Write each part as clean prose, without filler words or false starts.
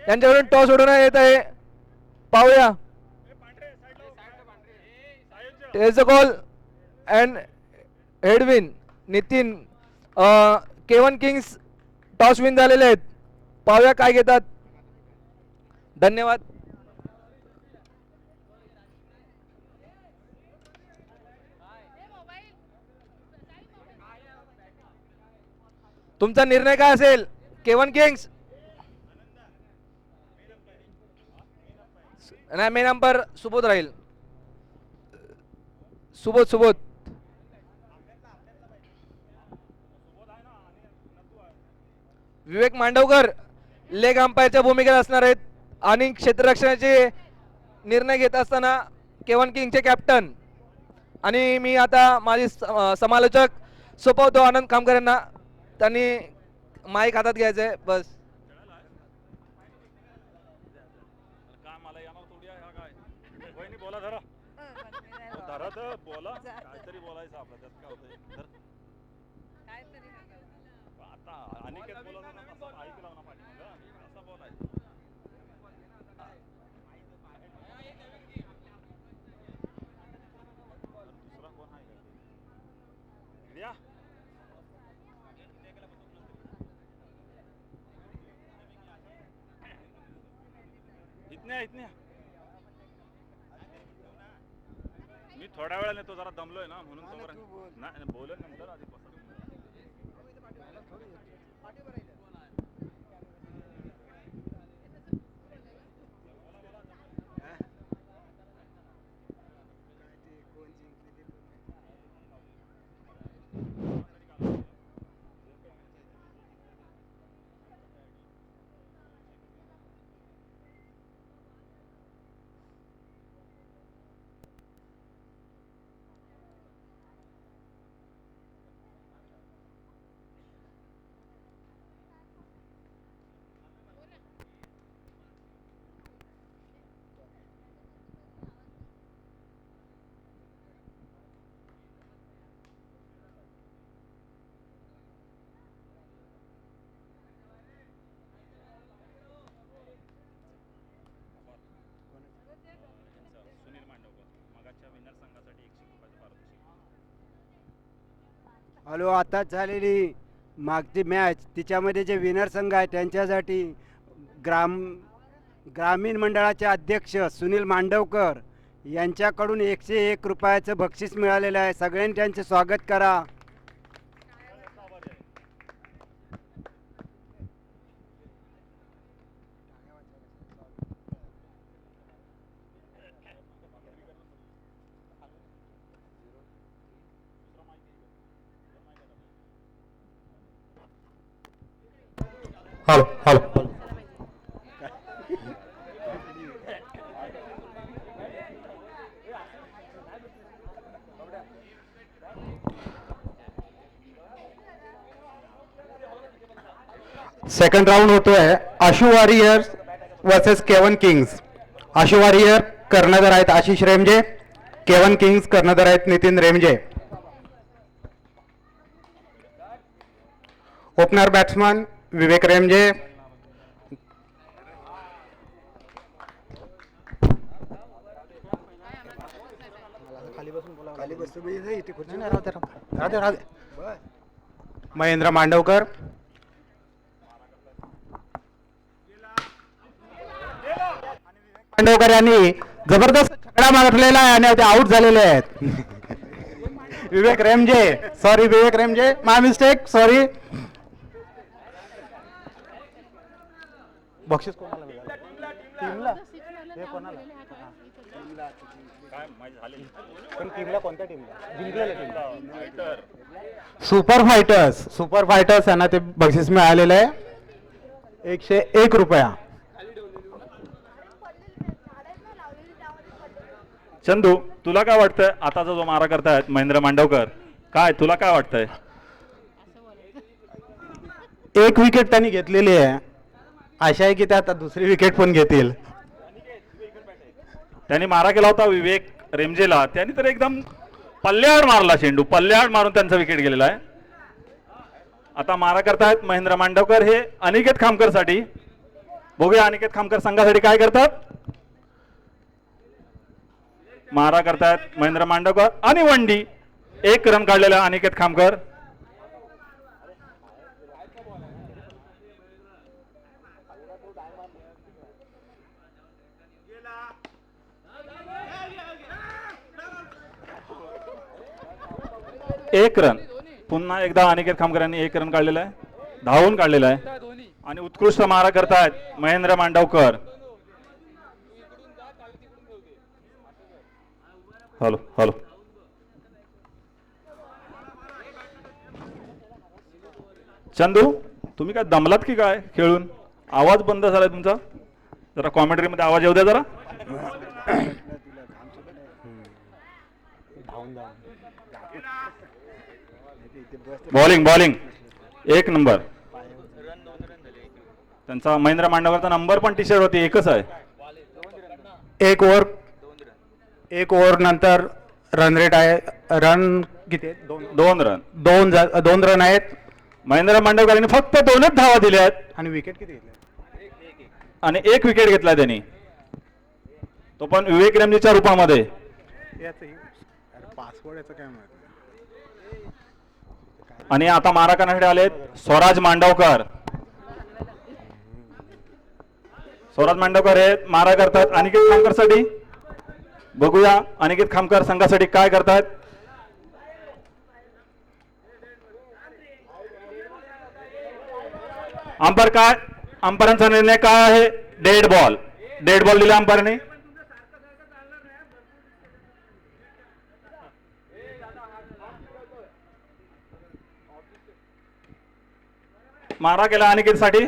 त्यांच्याकडून टॉस उडवण्यात येत आहे. पाहूया. टेज कॉल अँड हेडविन नितीन. केवन किंग्स टॉस विन झालेले आहेत. पाहूया काय घेतात. धन्यवाद. तुमचा निर्णय काय असेल केवन किंग्स? नाही, मेन अंपायर सुबोध राहील. सुबोध विवेक मांडवकर लेग अंपायरच्या भूमिकेत असणार आहेत आणि क्षेत्ररक्षणाचे निर्णय घेत असताना केवन किंगचे कॅप्टन. आणि मी आता माझे समालोचक सोपवतो आनंद कामकर यांना. त्यांनी माईक हातात घ्यायचं आहे बस. बोला काहीतरी बोलायचं आपलं त्यात काय होतंय. आता अनिकेत बोलत होता ऐकलं ना पाठीमागं असं बोलायचं. दुसरा कोण आहे का? इथल्या मी थोड्या वेळाने तो जरा दमलोय ना म्हणून तो नाही बोलेल नंतर आधी. हॅलो, आताच झालेली मागची मॅच तिच्यामध्ये जे विनर संघ आहे त्यांच्यासाठी ग्रामीण मंडळाचे अध्यक्ष सुनील मांडवकर यांच्याकडून 101 रुपयाचं बक्षीस मिळालेलं आहे. सगळ्यांनी त्यांचे स्वागत करा. हॅलो. सेकंड राउंड होतोय. आशू वॉरियर्स वर्सेस केवन किंग्स. आशू वॉरियर कर्णधार आहेत आशिष रेमजे. केवन किंग्स कर्णधार आहेत नितीन रेमजे. Opener batsman Vivek Remje. महेंद्र मांडवकर. मांडवकर यांनी जबरदस्त छकडा मारलेला आहे आणि ते आउट झालेले आहेत. विवेक रेमजे माय मिस्टेक सॉरी. बक्षीस कोणाला मिळालं? टीमला. हे कोणाला? काय मॅच झाली? पण टीमला कोणत्या टीमला? जिंकलेल्या टीमला. सुपर फायटर्स यांना ते बक्षीस मिळालेलं आहे 101 रुपया. चंदू, तुला काय वाटतंय आताचा जो मारा करतायत महेंद्र मांडवकर, काय तुला काय वाटतंय? एक विकेट त्यांनी घेतलेली आहे. आशा आहे की ते आता दुसरी विकेट पण घेतील. त्यांनी मारा केला होता विवेक रेमजेला, त्यांनी तर एकदम पल्ल्याआड मारला चेंडू, पल्ल्याआड मारून त्यांचा विकेट गेलेला आहे. आता मारा करतायत महेंद्र मांडवकर हे अनिकेत खामकर साठी. बघूया अनिकेत खामकर संघासाठी काय करतात. मारा करतायत महेंद्र मांडवकर आणि वंडी. 1 रन काढलेला अनिकेत खामकर. एक रन. पुन्हा एकदा अनिकेत खामकर यांनी 1 रन काढलेला आहे, धावून काढलेला आहे. आणि उत्कृष्ट मारा करतायत महेंद्र मांडवकर. Hello hello. चंदू, तुम्ही काय दमलात की काय खेळून? आवाज बंद झालाय तुमचा. जरा कॉमेंट्री मध्ये आवाज येऊ द्या जरा. Bowling bowling 1 number. त्यांचा महेंद्र मांडवकरचा नंबर पण टी शर्ट होती, एकच आहे. 1 ओव्हर नंतर रन रेट आहे. रन किती आहेत? 2 रन. 2 रन आहेत. महेंद्र मांडवकरांनी फक्त 2च धावा दिल्या आहेत आणि विकेट किती घेतले? आणि 1 विकेट घेतला त्यांनी, तो पण विवेक रेमजीच्या रूपामध्ये. पासवर्ड याचं काय माहिती. आणि आता मारा करण्यासाठी आलेत स्वराज मांडवकर. स्वराज मांडवकर हे मारा करतात अनिकेत खामकर साठी. बघूया अनिकेत खामकर संघासाठी काय करतात. अंपायर काय, अंपायरांचा निर्णय काय आहे? Dead ball. डेड बॉल दिला अंपायरने. मारा केला अनिकेत साठी.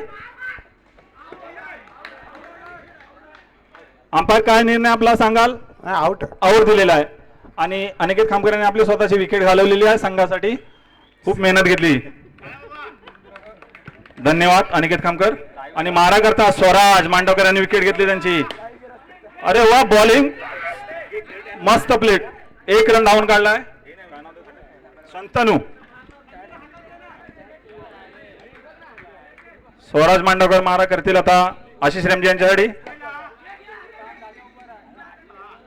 अंपायर काय निर्णय आपला सांगाल? आउट. आऊट दिलेला आहे. आणि अनिकेत खामकर यांनी आपली स्वतःची विकेट घालवलेली आहे संघासाठी. खूप मेहनत घेतली. धन्यवाद अनिकेत खामकर. आणि मारा करता स्वराज मांडवकर यांनी विकेट घेतली त्यांची. अरे वा, बॉलिंग मस्त प्लेट. 1 रन धावून काढलाय शंतनू. स्वराज मांडवकर मारा करतील आता आशिष रेमजे यांच्यासाठी.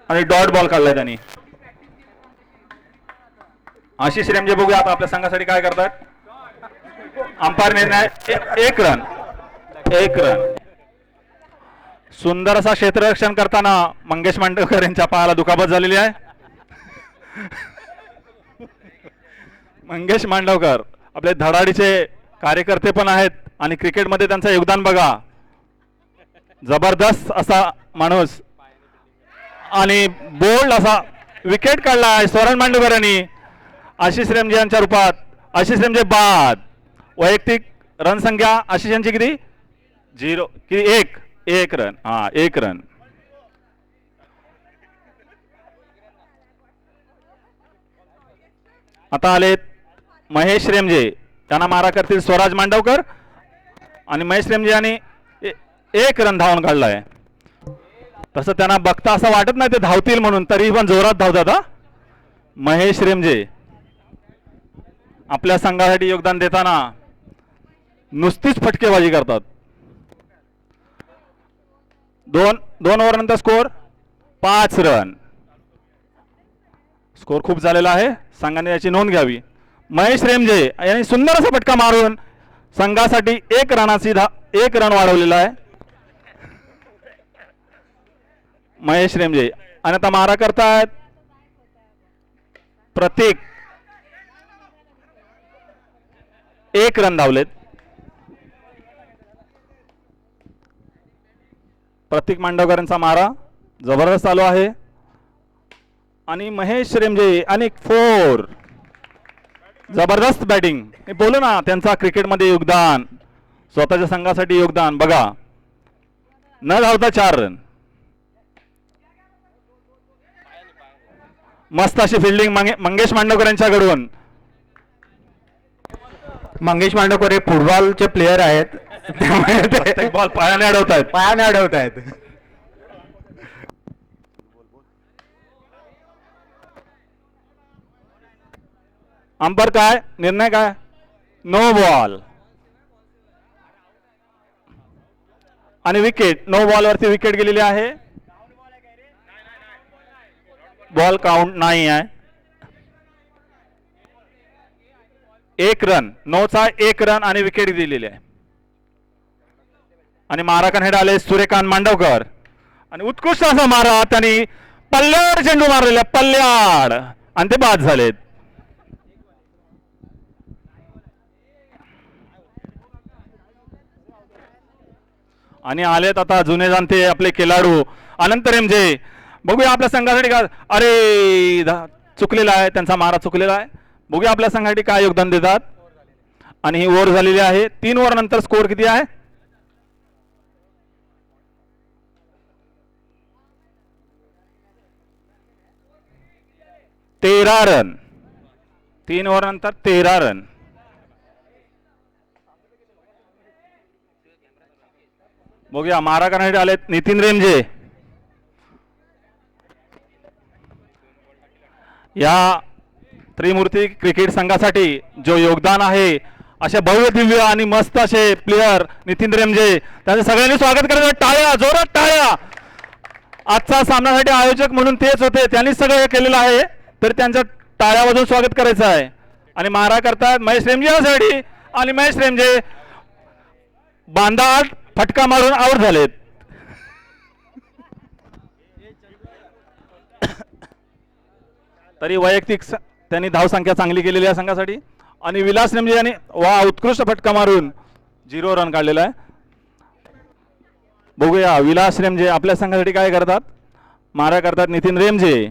आणि डॉट बॉल काढलाय त्यांनी. आशिष रेमजे बघूया आता आपल्या संघासाठी काय करतात. अंपायर निर्णय 1 रन. 1 रन. सुंदर असा क्षेत्ररक्षण करताना मंगेश मांडवकर यांच्या पायाला दुखापत झालेली आहे. मंगेश मांडवकर आपले धडाडीचे कार्यकर्ते पण आहेत आणि क्रिकेटमध्ये त्यांचं योगदान बघा. जबरदस्त असा माणूस. आणि बोल्ड असा विकेट काढला आहे स्वराज मांडवकर यांनी आशिष रेमजे यांच्या रूपात. आशिष रेमजे बाद. वैयक्तिक रन संख्या आशिष यांची किती? 0 किती? 1 रन. हा, 1 रन. आता आलेत महेश रेमजे. त्यांना मारा करतील स्वराज मांडवकर. आणि महेश रेमजे यांनी 1 रन धावून काढलाय. तसं त्यांना बघता असं वाटत नाही ते धावतील म्हणून, तरी पण जोरात धावतात. हा, महेश रेमजे आपल्या संघासाठी योगदान देताना नुसतीच फटकेबाजी करतात. 2 ओव्हर नंतर स्कोर 5 रन. स्कोर खूप झालेला आहे, संघाने याची नोंद घ्यावी. महेश रेमजे यांनी सुंदर असा फटका मारून संघासाठी 1 रन वाढवलेला आहे. महेश रेमजे. आणि आता मारा करतायत प्रतीक. 1 रन धावलेत. प्रतीक मांडवकरांचा मारा जबरदस्त चालू आहे. आणि महेश रेमजे आणि 4. जबरदस्त बॅटिंग. मी बोलू ना त्यांचा क्रिकेटमध्ये योगदान, स्वतःच्या संघासाठी योगदान बघा. न धावता 4 रन. मस्त अशी फिल्डिंग मंगेश मांडवकर यांच्याकडून. मंगेश मांडवकर हे फुटबॉलचे प्लेयर आहेत, त्यामुळे ते प्रत्येक बॉल पायाने अडवतायत. पायाने अडवतायत. अंपायर काय निर्णय काय? No ball. आणि विकेट, नो बॉलवरती विकेट गेलेली आहे. बॉल काउंट नाही आहे. 1 रन, नोचा 1 रन आणि विकेट दिलेली आहे. आणि मारा करण्यासाठी आले सूर्यकांत मांडवकर आणि उत्कृष्ट असा मारा त्यांनी पल्ल्याड चेंडू मारलेला, पल्ल्याड, आणि ते बाद झालेत. आणि आलेत आता जुने जाणते आपले खेळाडू अनंत रेमजे. बघूया आपल्या संघासाठी का, अरे चुकलेला आहे, त्यांचा मारा चुकलेला आहे. बघूया आपल्या संघासाठी काय योगदान देतात. आणि ही ओव्हर झालेली आहे. 3 ओव्हर नंतर स्कोर किती आहे? 13 रन. 3 ओव्हर नंतर 13 रन. बघूया मारा करण्यासाठी आलेत नितीन रेमजे. या त्रिमूर्ती क्रिकेट संघासाठी जो योगदान आहे, अशा भव्य दिव्य आणि मस्त असे प्लेयर नितीन रेमजे, त्यांचं सगळ्यांनी स्वागत करायचं. टाळ्या, जोरात टाळ्या. आजचा सामन्यासाठी आयोजक म्हणून तेच होते, त्यांनी सगळं हे केलेलं आहे, तर त्यांचं टाळ्या वाजवून स्वागत करायचं आहे. आणि मारा करतात महेश रेमजे यासाठी, आणि महेश रेमजे बांधात फटका मारून आउट झालेत. तरी वैयक्तिक त्यांनी धावसंख्या चांगली केलेली आहे संघासाठी. आणि विलास रेमजे यांनी वा उत्कृष्ट फटका मारून 0 रन काढलेला आहे. बघूया विलास रेमजे आपल्या संघासाठी काय करतात. मारा करतात नितीन रेमजे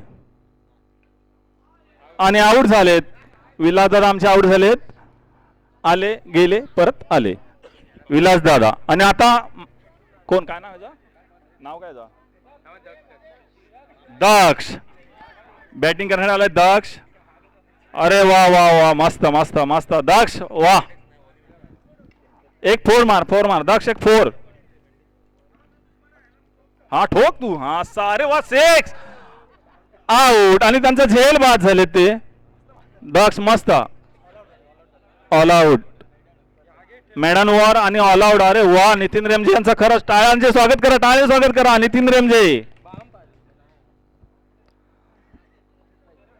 आणि आउट झालेत. विलास दादा आमचे आउट झालेत. आले गेले परत आले विलास दादा. आणि आता कोण, काय नाव काय दक्ष बॅटिंग करण्यात आलाय. दक्ष, अरे वा वा वा, मस्त मस्त मस्त दक्ष, वा. एक फोर मार दक्ष, एक फोर. हा ठोक तू, हा सारे वा, 6 आउट. आणि त्यांचं झेल बाद झाले ते. दक्ष मस्त ऑल आउट, मॅडन ओव्हर आणि ऑल आउट. अरे वा, नितीन रेमजे यांचं खरंच टाळ्यांचे स्वागत करा, टाळे स्वागत करा नितीन रेमजे.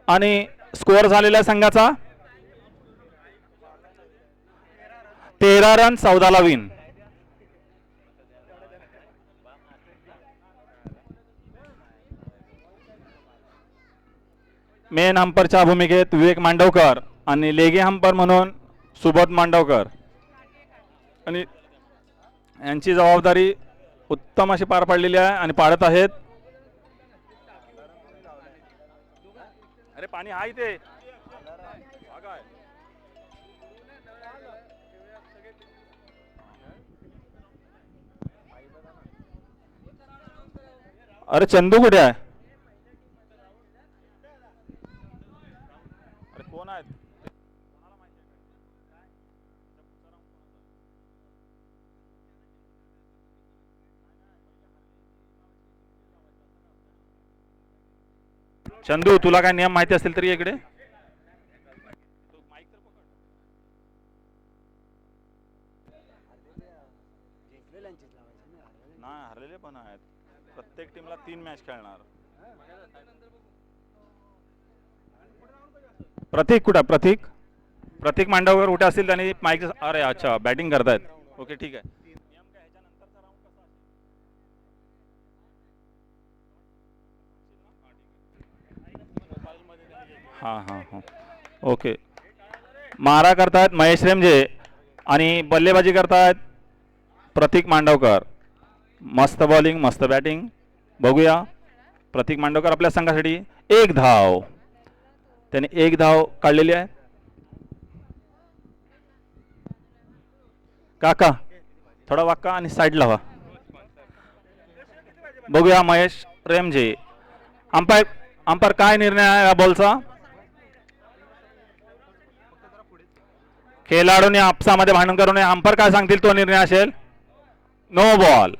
आणि स्कोअर झालेल्या संघाचा 13 रन 14 ला विन. मेन हंपरच्या भूमिकेत विवेक मांडवकर आणि लेगे हंपर म्हणून सुबोध मांडवकर. आणि यांची जबाबदारी उत्तम अशी पार पाडलेली आहे आणि पाडत आहेत. अरे पाणी आहे ते. अरे चंदू कुठे आहे? अरे कोण आहेत? चंदू, तुला काय नियम माहिती असतील तरी इकडे. नाही, हरलेले पण आहेत. प्रत्येक टीमला 3 मॅच खेळणार. प्रतीक कुठे? प्रतीक मांडवकर कुठे असतील त्यांनी माईक. अरे अच्छा, बॅटिंग करतायत. ओके ठीक आहे. हां हां हां ओके. मारा करतायत महेश रेमजे आणि बल्लेबाजी करतायत प्रतीक मांडवकर. मस्त बॉलिंग, मस्त बॅटिंग. बघूया प्रतीक मांडवकर आपल्या संघासाठी 1 धाव, त्याने 1 धाव काढलेली आहे. काका थोडा वाका आणि साईडला व्हा. बघूया महेश रेमजे. अंपायर काय निर्णय आहे या बॉलचा? खेळाडूने आपसामध्ये भांडण करू नये. अंपायर काय सांगतील तो निर्णय असेल. No ball.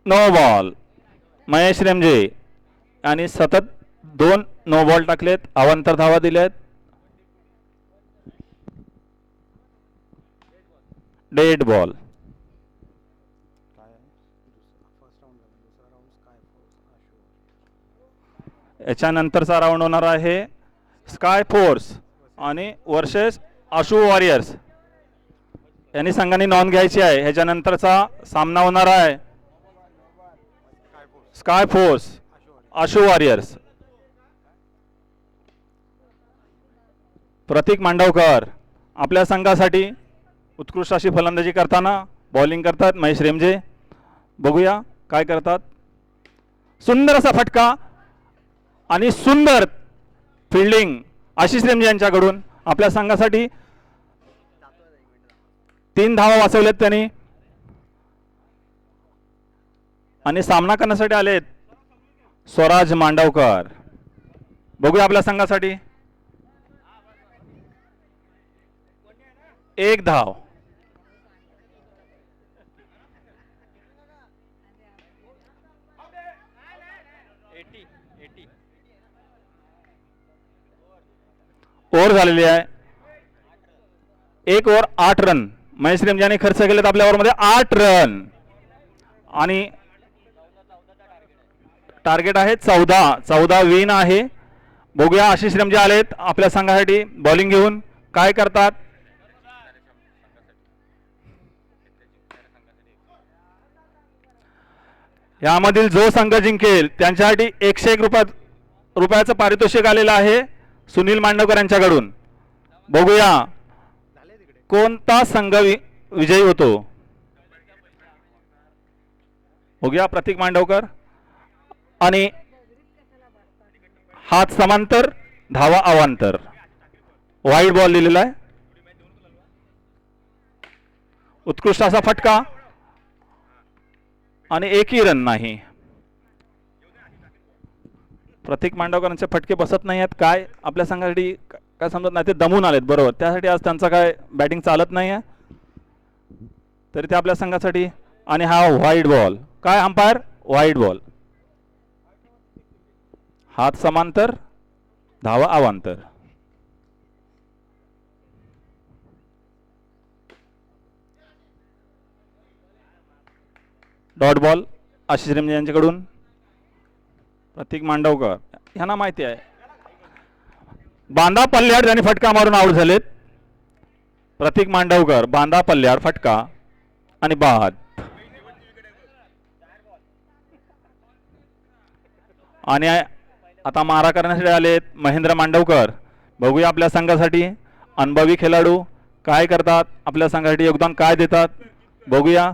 No ball. Mahesh रेमजे आणि सतत 2 नो बॉल टाकलेत, अवांतर धावा दिल्यात. Dead ball. याच्यानंतरचा राऊंड होणार आहे स्काय फोर्स आणि वर्सेस आशू वॉरियर्स. यांनी संघांनी नोंद घ्यायची आहे. ह्याच्यानंतरचा सामना होणार आहे स्काय फोर्स आशू वॉरियर्स. प्रतीक मांडवकर आपल्या संघासाठी उत्कृष्ट अशी फलंदाजी करताना बॉलिंग करतात. महेश रेमजे बघूया काय करतात. सुंदर असा फटका आणि सुंदर फिल्डिंग आशिष रेमजे यांच्याकडून. आपल्या संघासाठी 3 धावा वाचवल्यात त्यांनी आणि सामना करण्यासाठी आलेत स्वराज मांडवकर. बघूया आपल्या संघासाठी 1 धाव. ओव्हर झालेली आहे. 1 ओव्हर 8 रन महेश रेमजे यांनी खर्च केलेत आपल्या ओव्हरमध्ये 8 रन आणि टार्गेट आहे 14 विन आहे. बघूया आशिष रेमजे आलेत आपल्या संघासाठी बॉलिंग घेऊन काय करतात. यामधील जो संघ जिंकेल त्यांच्यासाठी 101 रुपयाचं पारितोषिक आलेलं आहे सुनील मांडवकर यांच्याकडून. बघूया कोणता संघ विजयी होतो. बघूया प्रतीक मांडवकर आणि हात समांतर धावा अवांतर. वाईड बॉल लिहिलेला आहे. उत्कृष्ट असा फटका आणि एकही रन नाही. प्रतीक मांडवकरांचे फटके बसत नाही आहेत. काय आपल्या संघासाठी काय समजत नाही. ते दमून आलेत बरोबर. त्यासाठी आज त्यांचं काय बॅटिंग चालत नाही आहे तरी ते आपल्या संघासाठी. आणि हा व्हाईट बॉल. काय अंपायर व्हाईट बॉल. हात समांतर धावा अवांतर. डॉट बॉल आशिष रेमजे यांच्याकडून. प्रतीक मांडवकर ह्यांना माहिती आहे. बांधा पल्ल्याड त्यांनी फटका मारून आऊट झालेत. प्रतीक मांडवकर बांधा पल्ल्याड फटका आणि बाद. आणि आता मारा करण्यासाठी आलेत महेंद्र मांडवकर. बघूया आपल्या संघासाठी अनुभवी खेळाडू काय करतात. आपल्या संघासाठी योगदान काय देतात बघूया.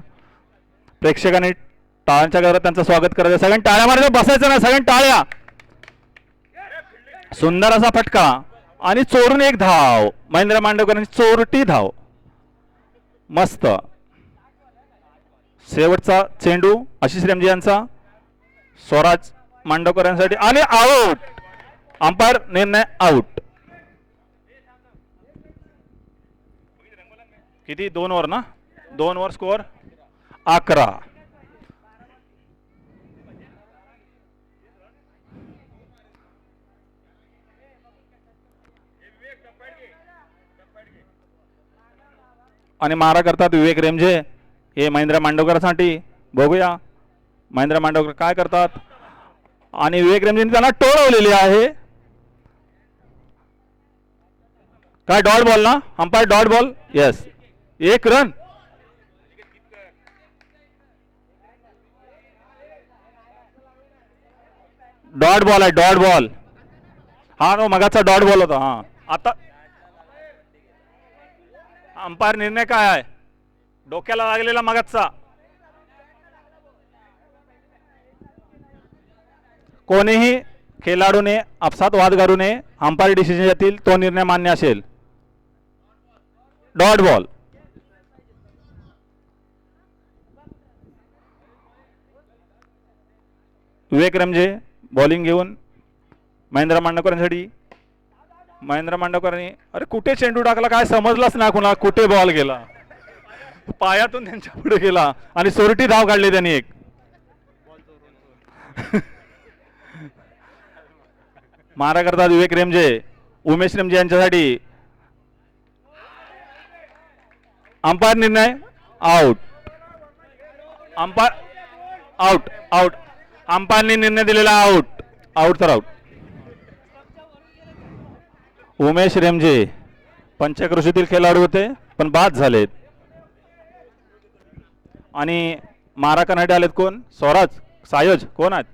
प्रेक्षकांनी टाळ्यांच्या गजरात त्यांचं स्वागत करायचं. सगळ्यांनी टाळ्या मारायला बसायचं ना. सगळ्यांनी टाळ्या. सुंदर असा फटका आणि चोरून 1 धाव. महेंद्र मांडवकरांची चोरटी धाव. मस्त. शेवटचा चेंडू आशिष रेमजे यांचा स्वराज मांडवकर यांसाठी आणि आउट. अंपायर निर्णय आउट. किती 2 ओव्हर ना. 2 ओव्हर स्कोअर 11. आणि मारा करतात विवेक रेमजे हे महेंद्र मांडवकरसाठी. बघूया महेंद्र मांडवकर काय करतात. आणि विवेक रेमजेंनी त्यांना टोळवलेली आहे. काय डॉट बॉल ना umpire. Dot ball yes. 1 run. Dot ball आहे. Dot ball. हा नो मगाचा डॉट बॉल होता. हा आता अंपायर निर्णय काय आहे. डोक्याला लागलेला मगाचा. कोणीही खेळाडूने आपसात वाद करू नये. अंपायर डिसिजन येतील तो निर्णय मान्य असेल. Dot ball. Vivek Remje bowling घेऊन महेंद्र मांडवकरांसाठी. महेंद्र मांडवकरांनी अरे कुठे चेंडू टाकला काय समजलाच ना कुणा. कुठे बॉल गेला. पायातून त्यांच्या पुढे गेला आणि सोरटी धाव काढली त्यांनी 1. मारा करतात विवेक रेमजे. उमेश रेमजे यांच्यासाठी अंपायर निर्णय आउट. Umpire out out. अंपायरने निर्णय दिलेला आउट. आउट तर आउट. उमेश रेमजे पंचक्रोशीतील खेळाडू होते पण बाद झालेत. आणि मारा करण्यासाठी आलेत कोण? स्वराज सायोज कोण आहेत?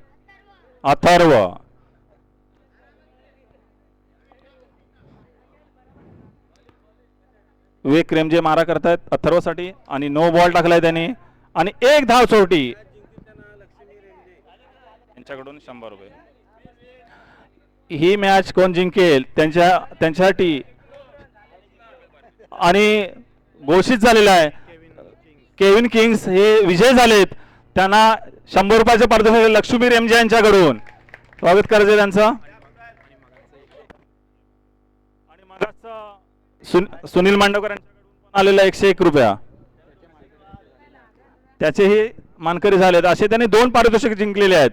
अथर्व. विवेक रेमजे मारा करतायत अथर्वसाठी आणि नो बॉल टाकलाय त्यांनी आणि एक धाव चोरटी. त्यांच्याकडून 100 रुपये. ही मॅच कोण जिंकेल त्यांच्यासाठी आणि घोषित झालेला आहे केविन किंग्स हे विजय झालेत. त्यांना 100 रुपयाचे पारितोषिक लक्ष्मी रेमजे यांच्याकडून. स्वागत करायचं त्यांचं. आणि मगाच सुनील मांडवकर यांच्याकडून आलेला 101 रुपया त्याचेही मानकरी झालेत. असे त्यांनी 2 पारितोषिक जिंकलेले आहेत.